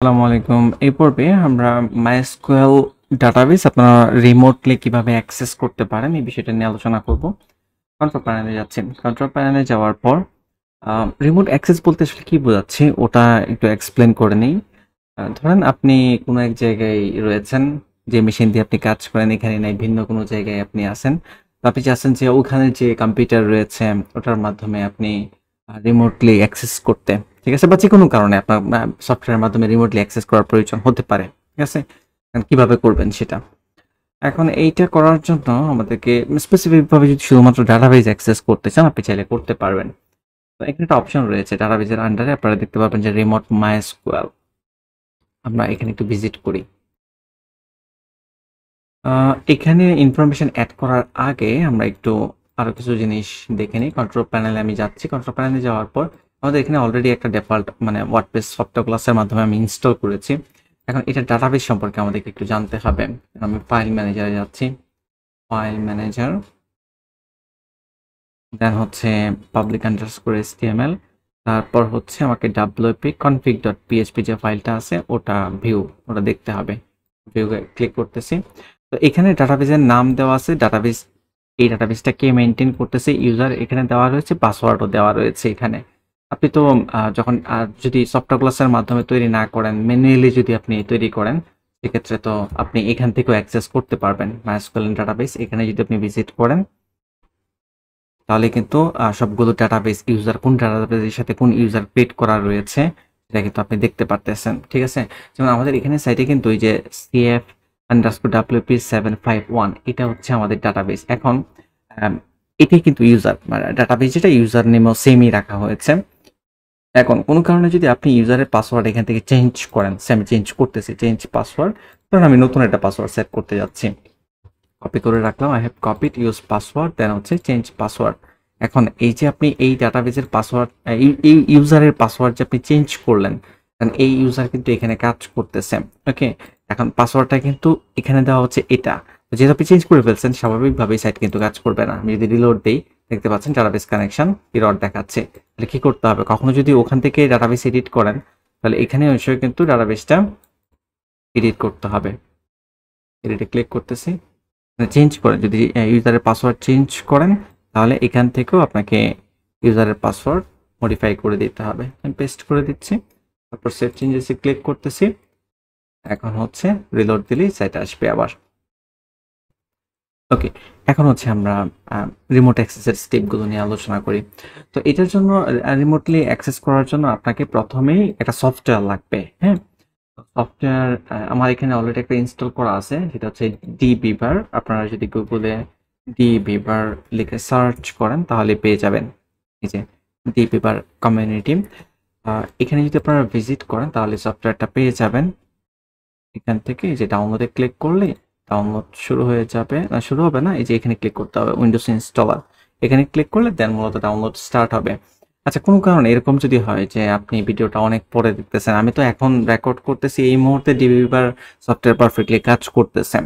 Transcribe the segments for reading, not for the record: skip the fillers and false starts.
আসসালামু আলাইকুম। এই পর্বে আমরা MySQL ডাটাবেস আপনারা রিমোটলি কিভাবে অ্যাক্সেস করতে পারেন এই বিষয়টা নিয়ে আলোচনা করব। কন্ট্রোল প্যানেলে যাচ্ছি। কন্ট্রোল প্যানেলে যাওয়ার পর রিমোট অ্যাক্সেস বলতে আসলে কি বোঝাচ্ছি ওটা একটু এক্সপ্লেন করে নেই। ধরেন আপনি কোনো এক জায়গায় রয়েছেন, যে মেশিন দিয়ে আপনি কাজ করেন এখানে নাই, ভিন্ন কোনো জায়গায় আপনি আছেন। তো আপনি চাচ্ছেন যে ওখানে যে কম্পিউটার রয়েছে ওটার মাধ্যমে আপনি রিমোটলি অ্যাক্সেস করতে। ঠিক আছে? বা যেকোনো কারণে আপনার সফটওয়্যারের মাধ্যমে রিমোটলি অ্যাক্সেস করার প্রয়োজন হতে পারে। ঠিক আছে? কিভাবে করবেন সেটা। এখন এইটা করার জন্য আমাদেরকে স্পেসিফিক ভাবে যদি শুধুমাত্র ডাটাবেজ অ্যাক্সেস করতে চান আপনি চাইলে করতে পারবেন। তো এখানে একটা অপশন রয়েছে ডাটাবেজের আন্ডারে, আপনারা দেখতে পাবেন যে রিমোট MySQL। আমরা এখানে একটু ভিজিট করি। এখানে ইনফরমেশন এড করার আগে আমরা একটু আরো কিছু জিনিস দেখে নিই। কন্ট্রোল প্যানেলে আমি যাচ্ছি। কন্ট্রোল প্যানেলে যাওয়ার পর আমাদের এখানে অলরেডি একটা ডিফল্ট মানে ওয়ার্ডপ্রেস সফটওয়্যার ক্লাসের মাধ্যমে আমি ইনস্টল করেছি। এখন এটা ডাটাবেস সম্পর্কে আমাদেরকে একটু জানতে হবে। আমি ফাইল ম্যানেজারে যাচ্ছি। ফাইল ম্যানেজার, দেন হচ্ছে পাবলিক আন্ডারস্কোর HTML, তারপর হচ্ছে আমাকে wp config.php যে ফাইলটা আছে ওটা ওটা দেখতে হবে। ভিউ ক্লিক করতেছি। তো এখানে ডাটাবেজের নাম দেওয়া আছে, ডাটাবেজ এই ডাটাবেজটা কে মেনটেন করতেছে ইউজার এখানে দেওয়া রয়েছে, পাসওয়ার্ডও দেওয়া রয়েছে এখানে। আপনি তো যখন যদি সফটওয়্যার ক্লাসের মাধ্যমে তৈরি না করেন, ম্যানুয়ালি যদি আপনি তৈরি করেন সেক্ষেত্রে তো আপনি এখান থেকেও অ্যাক্সেস করতে পারবেন MySQL ডাটাবেস। এখানে যদি আপনি ভিজিট করেন তাহলে কিন্তু সবগুলো ডাটাবেস ইউজার কোন ডাটাবেসের সাথে কোন ইউজার ক্রিয়েট করা রয়েছে সেটা কিন্তু আপনি দেখতে পারতেছেন। ঠিক আছে? যেমন আমাদের এখানে সাইটে কিন্তু এই যে CF_WP751 এটা হচ্ছে আমাদের ডাটাবেস। এখন এটাই কিন্তু ইউজার মানে ডাটাবেস, যেটা ইউজার নেমও সেমই রাখা হয়েছে। এখন কোনো কারণে যদি আপনি ইউজারের পাসওয়ার্ড এখান থেকে চেঞ্জ করেন, আমি চেঞ্জ করতেছি, চেঞ্জ পাসওয়ার্ড, কারণ আমি নতুন একটা পাসওয়ার্ড সেট করতে যাচ্ছি। কপি করে রাখলাম, I have copied, use password, then হচ্ছে চেঞ্জ পাসওয়ার্ড। এখন এই যে আপনি এই ডাটাবেজের পাসওয়ার্ড, এই ইউজারের পাসওয়ার্ড যে আপনি চেঞ্জ করলেন, কারণ এই ইউজার কিন্তু এখানে কাজ করতেছে। ওকে, এখন পাসওয়ার্ডটা কিন্তু এখানে দেওয়া হচ্ছে এটা। যেহেতু আপনি চেঞ্জ করে ফেলছেন স্বাভাবিকভাবে সাইট কিন্তু কাজ করবে না। আমি যদি রিলোড দিই দেখতে পাচ্ছেন ডাটাবেস কানেকশন এরর দেখাচ্ছে। তাহলে কি করতে হবে, কখনো যদি ওখান থেকে ডাটাবেস এডিট করেন তাহলে এখানে অবশ্যই কিন্তু ডাটাবেসটা এডিট করতে হবে। এডিটে ক্লিক করতেছি, চেঞ্জ করেন, যদি ইউজারের পাসওয়ার্ড চেঞ্জ করেন তাহলে এখান থেকেও আপনাকে ইউজারের পাসওয়ার্ড মডিফাই করে দিতে হবে। আমি পেস্ট করে দিচ্ছি, তারপর সেভ চেঞ্জেসে ক্লিক করতেছি। এখন হচ্ছে রিলোড দিলেই সাইট আসবে আবার। ওকে, এখন হচ্ছে আমরা রিমোট অ্যাক্সেসের স্টেপগুলো নিয়ে আলোচনা করি। তো এটার জন্য রিমোটলি অ্যাক্সেস করার জন্য আপনাকে প্রথমেই একটা সফটওয়্যার লাগবে। হ্যাঁ, সফটওয়্যার আমার এখানে অলরেডি একটা ইনস্টল করা আছে, সেটা হচ্ছে dbeaver। আপনারা যদি গুগলে dbeaver লিখে সার্চ করেন তাহলে পেয়ে যাবেন এই যে dbeaver কমিউনিটি। এখানে যদি আপনারা ভিজিট করেন তাহলে সফটওয়্যারটা পেয়ে যাবেন। এখান থেকে এই যে ডাউনলোডে ক্লিক করলে ডাউনলোড শুরু হয়ে যাবে, না শুরু হবে না, এই যে এখানে ক্লিক করতে হবে উইন্ডোজ ইনস্টলার। এখানে ক্লিক করলে দেন মূলত ডাউনলোড স্টার্ট হবে। আচ্ছা, কোনো কারণে এরকম যদি হয় যে আপনি ভিডিওটা অনেক পরে দেখতেছেন, আমি তো এখন রেকর্ড করতেছি এই মুহূর্তে dbeaver সফটওয়্যার পারফেক্টলি কাজ করতেছে।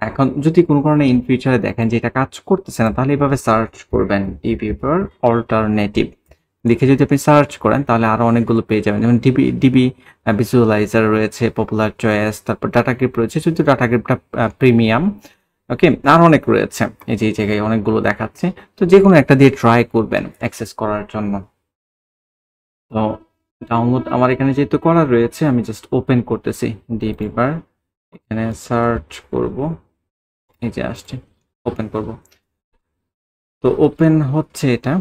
এখন যদি কোনো কারণে ইন ফিউচারে দেখেন যে এটা কাজ করতেছে না তাহলে এভাবে সার্চ করবেন dbeaver অল্টারনেটিভ লিখে যদি আপনি সার্চ করেন তাহলে আরো অনেকগুলো পেয়ে যাবেন। যেমন ডিবি ভিজুয়ালাইজার রয়েছে, পপুলার চয়েস, তারপর ডাটা গ্রিপ রয়েছে, যদি ডাটা গ্রিপটা প্রিমিয়াম। ওকে, আরো অনেক রয়েছে, এই যে এই জায়গায় অনেকগুলো দেখাচ্ছে। তো যে কোনো একটা দিয়ে ট্রাই করবেন অ্যাক্সেস করার জন্য। তো ডাউনলোড আমার এখানে যেহেতু করা রয়েছে আমি জাস্ট ওপেন করতেছি dbeaver, এখানে সার্চ করব, এই যে আসছে, ওপেন করব। তো ওপেন হচ্ছে এটা।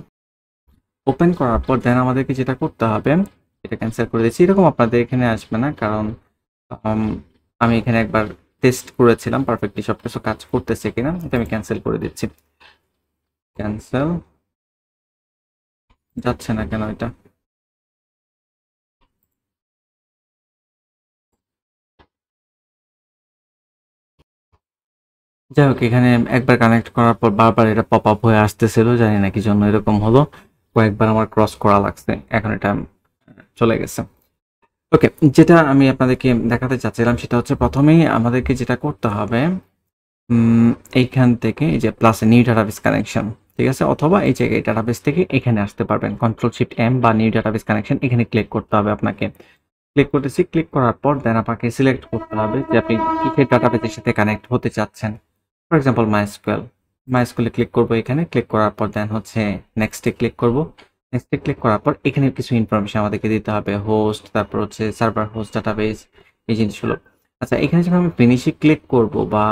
ওপেন করার পর দেন আমাদেরকে যেটা করতে হবে, এটা ক্যান্সেল করে দিচ্ছি। এরকম আপনাদের এখানে আসবে না, কারণ উম, আমি এখানে একবার টেস্ট করেছিলাম পারফেক্টলি সবকিছু কাজ করতেছে কিনা। এটা আমি ক্যান্সেল করে দিচ্ছি। ক্যান্সেল যাচ্ছে না কেন এটা? যাই হোক, এখানে একবার কানেক্ট করার পর বারবার এটা পপ আপ হয়ে আসতেছিল, জানি না কি জন্য এরকম হলো। কয়েকবার আমার ক্রস করা লাগছে, এখন এটা চলে গেছে। ওকে, যেটা আমি আপনাদেরকে দেখাতে চাচ্ছিলাম সেটা হচ্ছে প্রথমেই আমাদেরকে যেটা করতে হবে, এইখান থেকে এই যে প্লাস নিউ ডাটাবেস কানেকশন, ঠিক আছে, অথবা এই জায়গায় ডাটাবেস থেকে এখানে আসতে পারবেন, কন্ট্রোল শিফট এম বা নিউ ডাটাবেস কানেকশন এখানে ক্লিক করতে হবে আপনাকে। ক্লিক করতেছি, ক্লিক করার পর দেন আপনাকে সিলেক্ট করতে হবে যে আপনি কিসের ডাটাবেসের সাথে কানেক্ট হতে চাচ্ছেন। For example MySQL. মাইস্কুয়েলে ক্লিক করব এখানে, ক্লিক করার পর দেন হচ্ছে নেক্সটে ক্লিক করব। নেক্সটে ক্লিক করার পর এখানে কিছু ইনফরমেশন আমাদেরকে দিতে হবে, হোস্ট, তারপর হচ্ছে সার্ভার হোস্ট, ডাটাবেস, এই জিনিসগুলো। আচ্ছা, এখানে যখন আমি ফিনিশে ক্লিক করব বা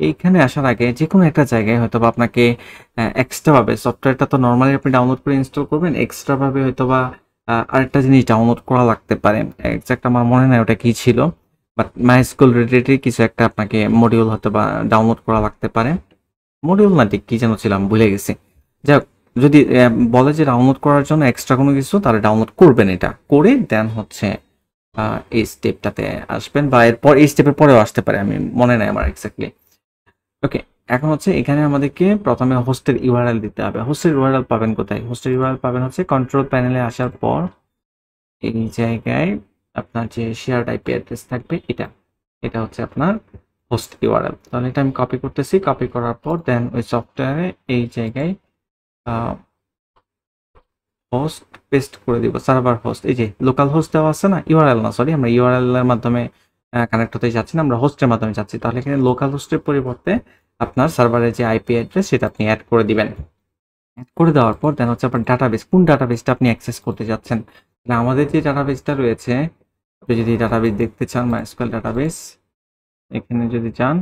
এইখানে আসার আগে যেকোনো একটা জায়গায় হয়তোবা আপনাকে এক্সট্রা ভাবে, সফটওয়্যারটা তো নরমালি আপনি ডাউনলোড করে ইনস্টল করবেন, এক্সট্রা ভাবে হয়তোবা আরেকটা জিনিস ডাউনলোড করা লাগতে পারে। এক্সাক্ট আমার মনে নাই ওটা কি ছিল, বাট মাইস্কুয়েল রিলেটেড কিছু একটা আপনাকে মডিউল হয়তোবা ডাউনলোড করা লাগতে পারে। মডিউল না, ঠিক কি যেন ছিলাম, ভুলে গেছি। যাই হোক, যদি বলে যে ডাউনলোড করার জন্য এক্সট্রা কোনো কিছু, তাহলে ডাউনলোড করবেন, এটা করে দেন হচ্ছে এই স্টেপটাতে আসবেন, বা এরপর এই স্টেপের পরেও আসতে পারে, আমি মনে নাই আমার এক্স্যাক্টলি। ওকে, এখন হচ্ছে এখানে আমাদেরকে প্রথমে হোস্টের ইউআরএল দিতে হবে। হোস্টের ইউআরএল পাবেন কোথায়? হোস্টের ইউআরএল পাবেন হচ্ছে কন্ট্রোল প্যানেলে আসার পর এই জায়গায় আপনার যে শেয়ার্ড আইপি অ্যাড্রেস থাকবে, এটা হচ্ছে আপনার হোস্ট ইউআরএল। তাহলে এটা আমি কপি করতেছি, কপি করার পর দেন ওই সফটওয়্যারে এই জায়গায় হোস্ট পেস্ট করে দিব, সার্ভার হোস্ট। এই যে লোকাল হোস্ট দেওয়া আছে না, ইউআরএল না, সরি, আমরা ইউআরএল এর মাধ্যমে কানেক্ট হতে যাচ্ছি না, আমরা হোস্টের মাধ্যমে যাচ্ছি। তাহলে এখানে লোকাল হোস্টের পরিবর্তে আপনার সার্ভারের যে আইপি অ্যাড্রেস সেটা আপনি অ্যাড করে দিবেন। অ্যাড করে দেওয়ার পর দেন হচ্ছে আপনার ডাটাবেস, কোন ডাটাবেসটা আপনি অ্যাক্সেস করতে যাচ্ছেন। তাহলে আমাদের যে ডাটাবেসটা রয়েছে, আপনি যদি ডাটাবেস দেখতে চান, মাইস্কুয়েল ডাটাবেস, এখানে যদি চান,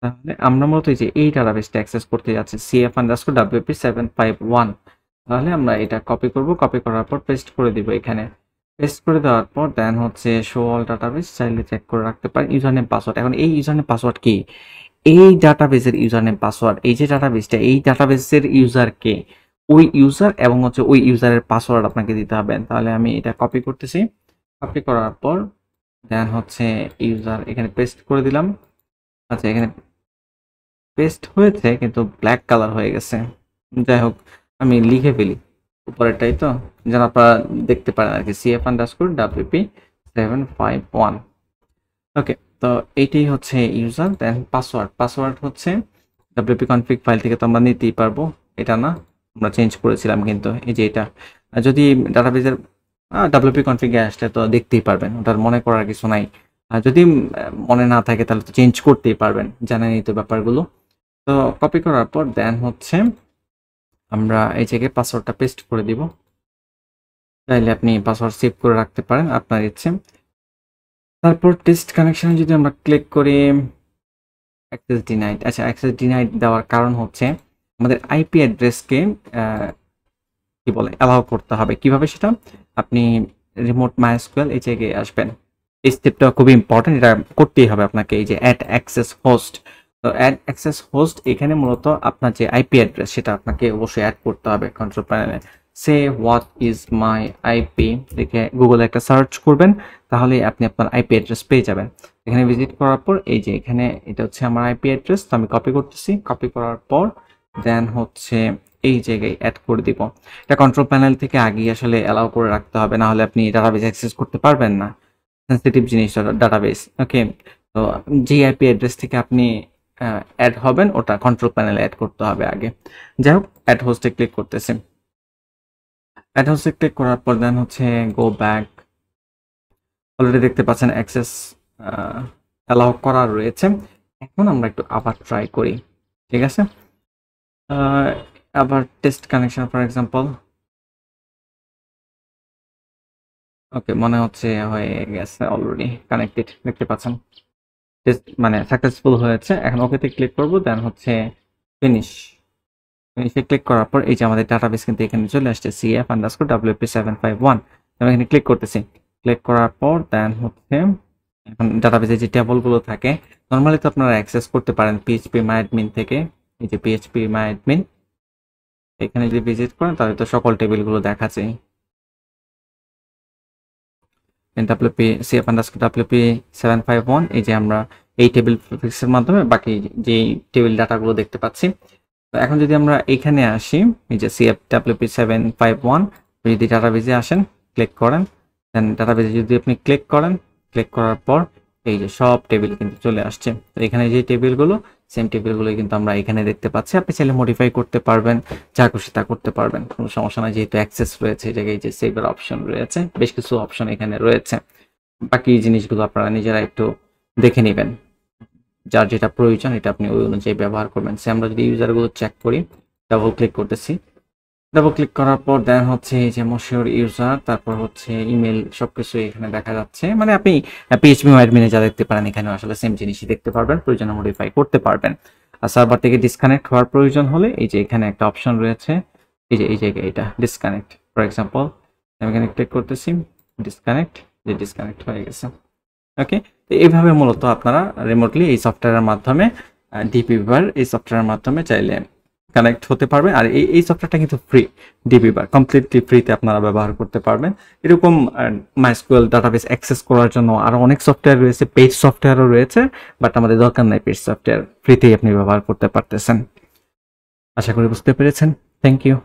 তাহলে আমরা মূলত এই ডাটাবেসটা অ্যাক্সেস করতে যাচ্ছি, CF_WP751। তাহলে আমরা এটা কপি করব, কপি করার পর পেস্ট করে দিব এখানে। পেস্ট করে দেওয়ার পর দেন হচ্ছে শো অল ডাটাবেস, চাইলে চেক করে রাখতে পারেন ইউজার নেম পাসওয়ার্ড। এখন এই ইউজার নেম পাসওয়ার্ড কি? এই ডাটাবেসের ইউজার নেম পাসওয়ার্ড, এই যে ডাটাবেসটা, এই ডাটাবেসের ইউজার কে, ওই ইউজার এবং হচ্ছে ওই ইউজারের পাসওয়ার্ড আপনাকে দিতে হবে। তাহলে আমি এটা কপি করতেছি, কপি করার পর দেন হচ্ছে ইউজার এখানে পেস্ট করে দিলাম। আচ্ছা, এখানে পেস্ট হয়েছে কিন্তু ব্ল্যাক কালার হয়ে গেছে। যাই হোক, আমি লিখে ফেলি উপরেরটাই, তো যেন আপনারা দেখতে পারেন আর কি, CF_WP751। ওকে, তো এইটাই হচ্ছে ইউজার। দেন পাসওয়ার্ড হচ্ছে WP কনফিগ ফাইল থেকে তো আমরা নিতেই পারবো, এটা না, আমরা চেঞ্জ করেছিলাম কিন্তু, এই যে এটা। যদি ডাটাবেসের WP কনফিগে আসলে তো দেখতেই পারবেন, ওটার মনে করার কিছু নাই। আর যদি মনে না থাকে তাহলে তো চেঞ্জ করতেই পারবেন, জানেনই তো ব্যাপারগুলো। তো কপি করার পর দেন হচ্ছে আমরা এই জায়গায় পাসওয়ার্ডটা পেস্ট করে দিব। চাইলে আপনি পাসওয়ার্ড সেভ করে রাখতে পারেন আপনার ইচ্ছে। তারপর টেস্ট কানেকশনে যদি আমরা ক্লিক করি, অ্যাক্সেস ডিনাইড। আচ্ছা, অ্যাক্সেস ডিনাইড দেওয়ার কারণ হচ্ছে আমাদের আইপি অ্যাড্রেসকে কি বলে অ্যালাউ করতে হবে। কিভাবে সেটা? আপনি রিমোট মাইস্কুয়েল এই জায়গায় আসবেন, এই স্টেপটা খুবই ইম্পর্টেন্ট, এটা করতেই হবে আপনাকে। এই যে অ্যাড অ্যাক্সেস হোস্ট, তো অ্যাড অ্যাক্সেস হোস্ট এখানে মূলত আপনার যে আইপি অ্যাড্রেস সেটা আপনাকে অবশ্যই অ্যাড করতে হবে কন্ট্রোল প্যানেলে। Say what is my IP দেখে গুগলে একটা সার্চ করবেন, তাহলে আপনি আপনার আইপি অ্যাড্রেস পেয়ে যাবেন। এখানে ভিজিট করার পর এই যে এখানে এটা হচ্ছে আমার আইপি অ্যাড্রেস, তো আমি কপি করতেছি, কপি করার পর দেন হচ্ছে এই জায়গায় অ্যাড করে দিব। এটা কন্ট্রোল প্যানেল থেকে আগেই আসলে অ্যালাউ করে রাখতে হবে, না হলে আপনি ডাটাবেস অ্যাক্সেস করতে পারবেন না, সেনসিটিভ জিনিস ডাটাবেস। ওকে, তো যে আইপি অ্যাড্রেস থেকে আপনি অ্যাড হবেন ওটা কন্ট্রোল প্যানেলে অ্যাড করতে হবে আগে। যাই হোক, অ্যাড হোস্টে ক্লিক করতেছি, অ্যাড হোস্টে ক্লিক করার পর দেন হচ্ছে গো ব্যাক। অলরেডি দেখতে পাচ্ছেন অ্যাক্সেস অ্যালাউ করা রয়েছে। এখন আমরা একটু আবার ট্রাই করি, ঠিক আছে? আবার টেস্ট কানেকশন ফর এক্সাম্পল। ওকে, মনে হচ্ছে হয়ে গেছে, অলরেডি কানেক্টেড, দেখতে পাচ্ছেন টেস্ট মানে সাকসেসফুল হয়েছে। এখন ওকেতে ক্লিক করব, দেন হচ্ছে ফিনিশ। ফিনিশে ক্লিক করার পর এই যে আমাদের ডাটাবেস কিন্তু এখানে চলে আসছে, CF_WP751। আমি এখানে ক্লিক করতেছি, ক্লিক করার পর দেন হচ্ছে এখন ডাটাবেসে যে টেবলগুলো থাকে, নর্মালি তো আপনারা অ্যাক্সেস করতে পারেন PHP_MyAdmin থেকে। এই যে PHP_MyAdmin, এখানে যদি ভিজিট করেন তাহলে তো সকল টেবিলগুলো দেখাচ্ছে। CF_WP751, এই যে আমরা এই টেবিল ফিক্সের মাধ্যমে বাকি যে টেবিল ডাটাগুলো দেখতে পাচ্ছি। তো এখন যদি আমরা এখানে আসি, এই যে CF_WP751, যদি ডাটাবেজে আসেন, ক্লিক করেন, দেন ডাটাবেজে যদি আপনি ক্লিক করেন, ক্লিক করার পর এই যে সব টেবিল কিন্তু চলে আসছে। তো এখানে যে টেবিলগুলো, সেম টেবিলগুলো কিন্তু আমরা এখানে দেখতে পাচ্ছি। আপনি চাইলে মডিফাই করতে পারবেন, যা খুশি তা করতে পারবেন, কোনো সমস্যা নাই, যেহেতু অ্যাক্সেস রয়েছে এই জায়গায়, যে সেভের অপশন রয়েছে, বেশ কিছু অপশন এখানে রয়েছে। বাকি জিনিসগুলো আপনারা নিজেরা একটু দেখে নেবেন, যার যেটা প্রয়োজন এটা আপনি ওই অনুযায়ী ব্যবহার করবেন। সে আমরা যদি ইউজারগুলো চেক করি, ডাবল ক্লিক করতেছি, ডাবল ক্লিক করার পর দেন হচ্ছে এই যে মশিউর ইউজার, তারপর হচ্ছে ইমেল, সবকিছু এখানে দেখা যাচ্ছে। মানে আপনি পিএইচপি অ্যাডমিনে যা দেখতে পারেন এখানে আসলে সেম জিনিসই দেখতে পারবেন, প্রয়োজনে মডিফাই করতে পারবেন। আর সার্ভার থেকে ডিসকানেক্ট হওয়ার প্রয়োজন হলে এই যে এখানে একটা অপশন রয়েছে, এই যে এই জায়গায় এটা ডিসকানেক্ট, ফর এক্সাম্পল আমি এখানে ক্লিক করতেছি, ডিসকানেক্ট, যে ডিসকানেক্ট হয়ে গেছে। ওকে, তো এইভাবে মূলত আপনারা রিমোটলি এই সফটওয়্যারের মাধ্যমে ডিপিবার এই সফটওয়্যারের মাধ্যমে চাইলে কানেক্ট হতে পারবেন। আর এই সফটওয়্যারটা কিন্তু ফ্রি, ডিপিবার কমপ্লিটলি ফ্রিতে আপনারা ব্যবহার করতে পারবেন। এরকম মাইস্কুয়েল ডাটাবেস অ্যাক্সেস করার জন্য আরও অনেক সফটওয়্যার রয়েছে, পেজ সফটওয়্যারও রয়েছে, বাট আমাদের দরকার নাই পেজ সফটওয়্যার, ফ্রিতেই আপনি ব্যবহার করতে পারতেছেন। আশা করি বুঝতে পেরেছেন। Thank you.